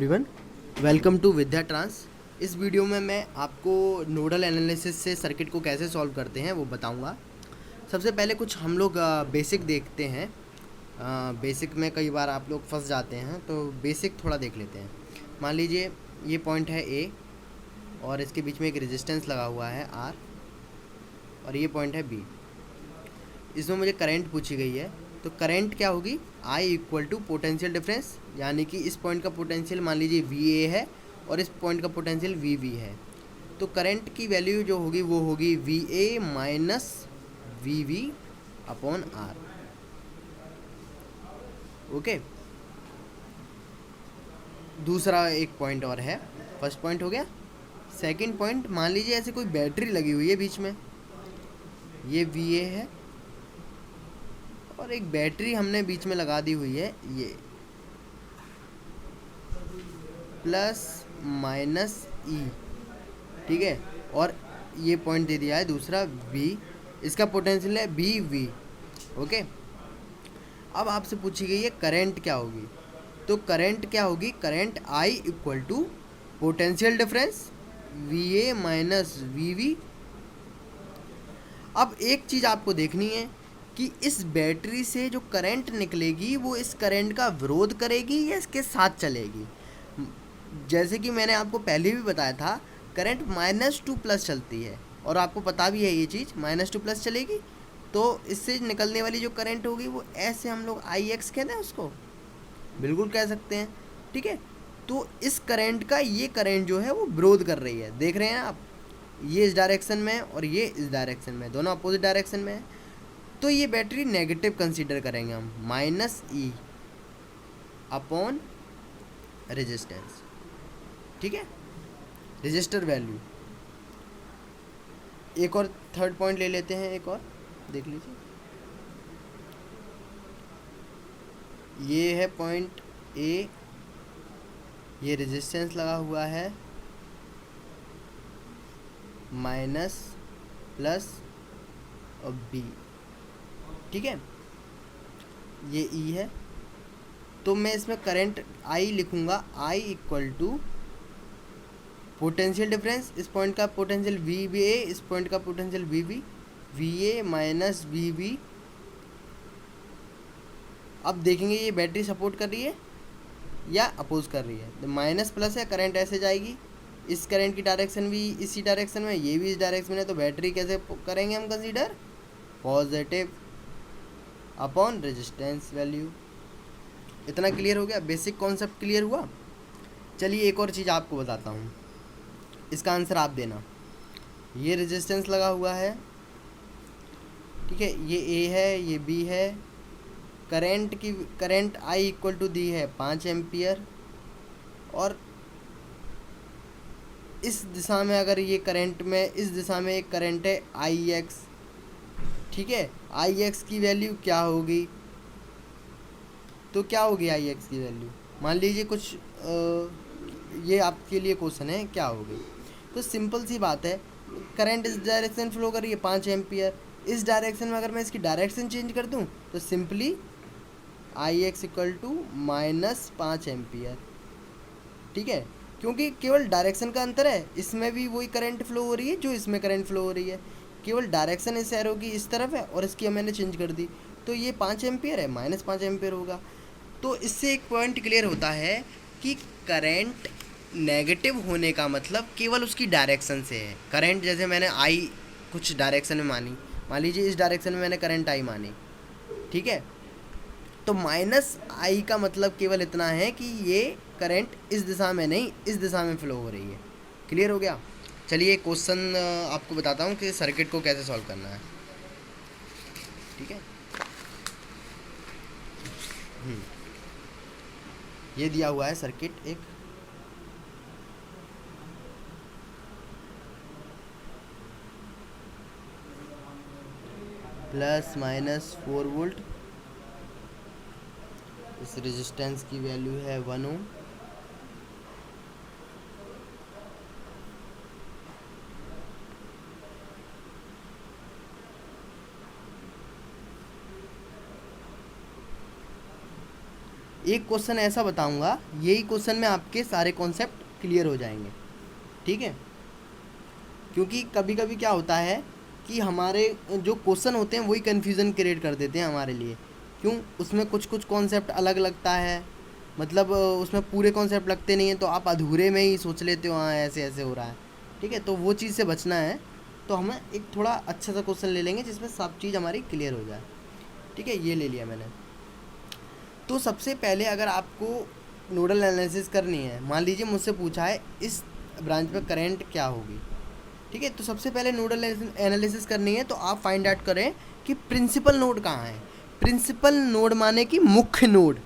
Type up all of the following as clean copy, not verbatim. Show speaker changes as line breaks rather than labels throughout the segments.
Everyone, welcome to Vidya trans. इस video में मैं आपको नोडल एनालिसिस से सर्किट को कैसे सॉल्व करते हैं वो बताऊंगा। सबसे पहले कुछ हम लोग बेसिक देखते हैं। बेसिक में कई बार आप लोग फंस जाते हैं, तो बेसिक थोड़ा देख लेते हैं। मान लीजिए ये पॉइंट है ए और इसके बीच में एक रेजिस्टेंस लगा हुआ है आर, और ये पॉइंट है बी। इसमें मुझे करंट पूछी गई है, तो करंट क्या होगी, आई इक्वल टू पोटेंशियल डिफरेंस, यानी कि इस पॉइंट का पोटेंशियल मान लीजिए वी ए है और इस पॉइंट का पोटेंशियल वी वी है। तो करंट की वैल्यू जो होगी वो होगी V A minus V V upon R. Okay, दूसरा एक पॉइंट और है। फर्स्ट पॉइंट हो गया। सेकंड पॉइंट, मान लीजिए ऐसे कोई बैटरी लगी हुई है बीच में, ये वी ए है और एक बैटरी हमने बीच में लगा दी हुई है, ये प्लस माइनस ई, ठीक है। और ये पॉइंट दे दिया है दूसरा बी, इसका पोटेंशियल है बी वी। ओके, अब आपसे पूछी गई है करंट क्या होगी, तो करंट क्या होगी, current I equal to potential difference V A minus V V. अब एक चीज़ आपको देखनी है कि इस बैटरी से जो करंट निकलेगी वो इस करंट का विरोध करेगी या इसके साथ चलेगी। जैसे कि मैंने आपको पहले भी बताया था, करंट -2 चलती है, और आपको पता भी है ये चीज़ -2 चलेगी। तो इससे निकलने वाली जो करंट होगी वो ऐसे हम लोग आई एक्स कहते हैं उसको, बिल्कुल कह सकते हैं, ठीक है। तो इस करंट का ये करंट जो है वो विरोध कर रही है, देख रहे हैं आप, ये इस डायरेक्शन में और ये इस डायरेक्शन में, दोनों अपोजिट डायरेक्शन में है। तो ये बैटरी नेगेटिव कंसीडर करेंगे हम, माइनस ई अपॉन रेजिस्टेंस, ठीक है, रजिस्टर वैल्यू। एक और थर्ड पॉइंट ले लेते हैं, एक और देख लीजिए। ये है पॉइंट ए, ये रेजिस्टेंस लगा हुआ है माइनस प्लस और बी, ठीक है, ये ई है। तो मैं इसमें करंट आई लिखूंगा, I equal to potential difference, इस पॉइंट का पोटेंशियल वी बी ए, इस पॉइंट का potential V B, V A minus V B. अब देखेंगे ये बैटरी सपोर्ट कर रही है या अपोज कर रही है। तो माइनस प्लस है, करंट ऐसे जाएगी, इस करंट की डायरेक्शन भी इसी डायरेक्शन में, ये भी इस डायरेक्शन में है, तो बैटरी कैसे करेंगे हम consider, positive upon resistance value. इतना क्लियर हो गया, बेसिक कॉन्सेप्ट क्लियर हुआ। चलिए एक और चीज़ आपको बताता हूँ, इसका आंसर आप देना। ये रेजिस्टेंस लगा हुआ है, ठीक है, ये ए है, ये बी है। करंट आई इक्वल टू दी है 5 एम्पियर, और इस दिशा में अगर ये करंट में, इस दिशा में एक करंट है आई एक्स, ठीक है। आई एक्स की वैल्यू क्या होगी, तो क्या होगी आई एक्स की वैल्यू, मान लीजिए कुछ ये आपके लिए क्वेश्चन है, क्या होगी। तो सिंपल सी बात है, करंट इस डायरेक्शन फ्लो कर रही है 5 एम्पियर, इस डायरेक्शन में अगर मैं इसकी डायरेक्शन चेंज कर दूं तो simply I X equal to -5 ampere, ठीक है, क्योंकि केवल डायरेक्शन का अंतर है, इसमें भी वही करंट फ्लो हो रही है जो इसमें करंट फ्लो हो रही है, केवल डायरेक्शन इस एरो की इस तरफ है और इसकी मैंने चेंज कर दी, तो ये 5 एम्पियर है, -5 एम्पियर होगा। तो इससे एक पॉइंट क्लियर होता है कि करंट नेगेटिव होने का मतलब केवल उसकी डायरेक्शन से है। करंट जैसे मैंने आई कुछ डायरेक्शन में मानी, मान लीजिए इस डायरेक्शन में मैंने करंट आई मानी, ठीक है, तो माइनस आई का मतलब केवल इतना है कि ये करंट इस दिशा में नहीं, इस दिशा में फ्लो हो रही है। क्लियर हो गया। चलिए क्वेश्चन आपको बताता हूँ कि सर्किट को कैसे सॉल्व करना है, ठीक है। ये दिया हुआ है सर्किट एक, +-4 वोल्ट, इस रेजिस्टेंस की वैल्यू है 1 ओम। एक क्वेश्चन ऐसा बताऊंगा, यही क्वेश्चन में आपके सारे कॉन्सेप्ट क्लियर हो जाएंगे, ठीक है। क्योंकि कभी कभी क्या होता है कि हमारे जो क्वेश्चन होते हैं वही कन्फ्यूज़न क्रिएट कर देते हैं हमारे लिए। क्यों? उसमें कुछ कुछ कॉन्सेप्ट अलग लगता है, मतलब उसमें पूरे कॉन्सेप्ट लगते नहीं हैं, तो आप अधूरे में ही सोच लेते हो हाँ ऐसे ऐसे हो रहा है, ठीक है। तो वो चीज़ से बचना है, तो हमें एक थोड़ा अच्छा सा क्वेश्चन ले लेंगे जिसमें सब चीज़ हमारी क्लियर हो जाए, ठीक है। ये ले लिया मैंने। तो सबसे पहले अगर आपको नोडल एनालिसिस करनी है, मान लीजिए मुझसे पूछा है इस ब्रांच में करंट क्या होगी, ठीक है। तो सबसे पहले नोडल एनालिसिस करनी है, तो आप फाइंड आउट करें कि प्रिंसिपल नोड कहाँ है। प्रिंसिपल नोड माने कि मुख्य नोड,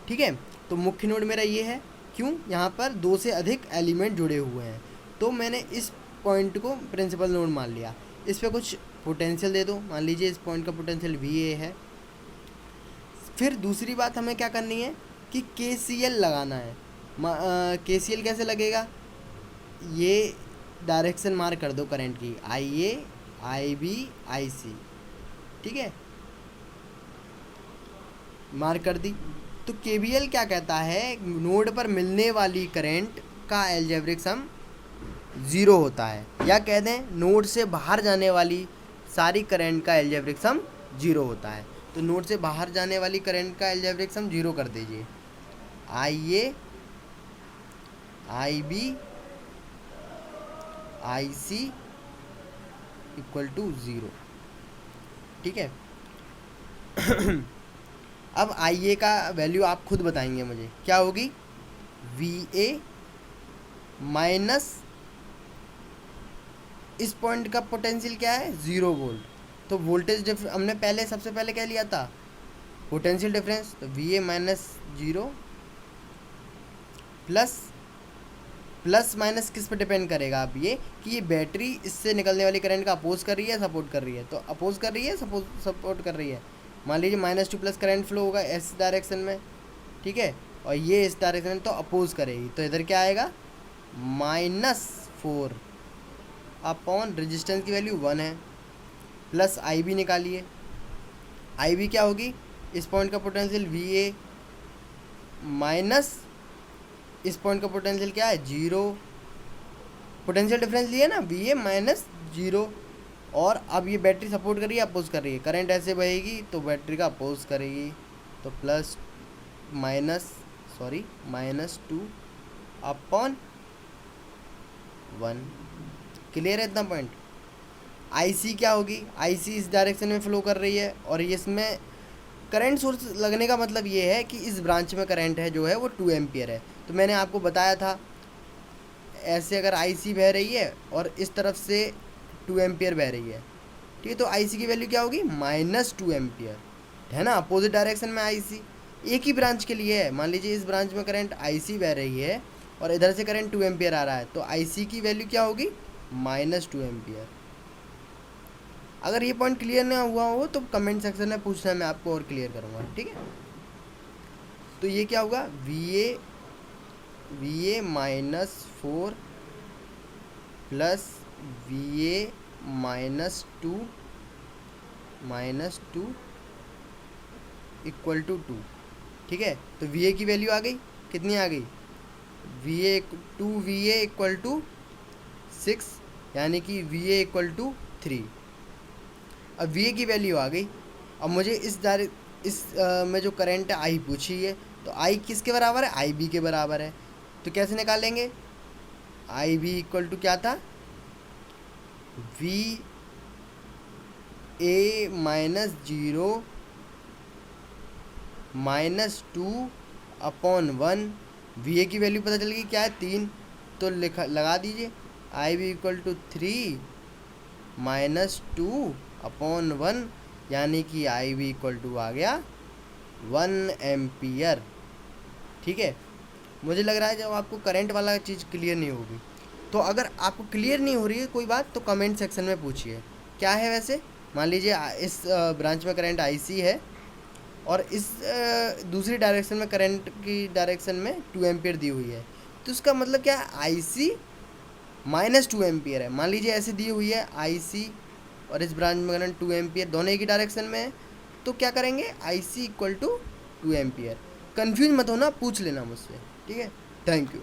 ठीक है। तो मुख्य नोड मेरा ये है, क्यों? यहाँ पर 2 से अधिक एलिमेंट जुड़े हुए हैं, तो मैंने इस पॉइंट को प्रिंसिपल नोड मान लिया। इस पर कुछ पोटेंशियल दे दो, मान लीजिए इस पॉइंट का पोटेंशियल VA है। फिर दूसरी बात हमें क्या करनी है कि KCL लगाना है। KCL कैसे लगेगा? ये डायरेक्शन मार्क कर दो करंट की, IA, IB, IC, ठीक है, मार्क कर दी। तो KVL क्या कहता है? नोड पर मिलने वाली करंट का एल्जेब्रिक सम 0 होता है, या कह दें नोड से बाहर जाने वाली सारी करंट का एल्जेब्रिक सम 0 होता है। तो नोड से बाहर जाने वाली करंट का एल्जेब्रिक सम 0 कर दीजिए, IA, IB, IC equal to 0, ठीक है। अब IA का वैल्यू आप खुद बताएंगे मुझे, क्या होगी? VA माइनस इस पॉइंट का पोटेंशियल क्या है? 0 वोल्ट। तो वोल्टेज हमने पहले सबसे पहले क्या लिया था? Potential difference. तो VA माइनस 0 प्लस माइनस किस पर डिपेंड करेगा? अब ये कि ये बैटरी इससे निकलने वाली करंट का अपोज कर रही है, सपोर्ट कर रही है। तो अपोज कर रही है, सपोर्ट कर रही है। मान लीजिए -2 प्लस करंट फ्लो होगा इस डायरेक्शन में, ठीक है, और ये इस डायरेक्शन में, तो अपोज करेगी। तो इधर क्या आएगा? -4 अपॉन रेजिस्टेंस की वैल्यू 1 है, प्लस IB निकालिए। IB क्या होगी? इस पॉइंट का पोटेंशियल VA माइनस इस पॉइंट का पोटेंशियल क्या है? 0। पोटेंशियल डिफरेंस लिए ना, VA माइनस 0। और अब ये बैटरी सपोर्ट कर रही है, अपोज कर रही है। करंट ऐसे बहेगी तो बैटरी का अपोज करेगी, तो -2 अपॉन 1। क्लियर है इतना पॉइंट? IC क्या होगी? IC इस डायरेक्शन में फ्लो कर रही है, और इसमें करंट सोर्स लगने का मतलब ये है कि इस ब्रांच में करंट है जो है वो 2 एम्पियर है। तो मैंने आपको बताया था, ऐसे अगर IC बह रही है और इस तरफ से 2 एम्पियर बह रही है, ठीक है, तो IC की वैल्यू क्या होगी? -2 एम्पियर, है ना। अपोजिट डायरेक्शन में IC एक ही ब्रांच के लिए है। मान लीजिए इस ब्रांच में करंट IC बह रही है और इधर से करंट 2 एम्पियर आ रहा है, तो IC की वैल्यू क्या होगी? -2 एम्पियर। अगर ये पॉइंट क्लियर ना हुआ हो तो कमेंट सेक्शन में पूछना, मैं आपको और क्लियर करूँगा, ठीक है। तो ये क्या होगा? VA -4 plus VA -2 equal to 2, ठीक है। तो VA की वैल्यू आ गई, कितनी आ गई? VA इक्वल टू 6, यानी कि VA इक्वल टू 3। अब VA की वैल्यू आ गई। अब मुझे में जो करंट I पूछी है, तो I किसके बराबर है? IB के बराबर है। तो कैसे निकालेंगे? IB इक्वल टू क्या था? VA minus 0 -2 upon 1। VA की वैल्यू पता चल गई क्या है? 3। तो लगा दीजिए, IB इक्वल टू 3 -2 अपॉन 1, यानी कि IB इक्वल टू आ गया 1 एम्पियर, ठीक है। मुझे लग रहा है जब आपको करंट वाला चीज़ क्लियर नहीं होगी, तो अगर आपको क्लियर नहीं हो रही है कोई बात, तो कमेंट सेक्शन में पूछिए क्या है। वैसे मान लीजिए इस ब्रांच में करंट IC है और इस दूसरी डायरेक्शन में करंट की डायरेक्शन में 2 एम्पियर दी हुई है, तो उसका मतलब क्या है? IC -2 एम्पियर है। मान लीजिए ऐसे दी हुई है IC और इस ब्रांच में करंट 2 एम्पियर, दोनों एक ही डायरेक्शन में है, तो क्या करेंगे? IC equal to 2 ampere. Confuse मत होना, पूछ लेना मुझसे, ठीक है। Thank you.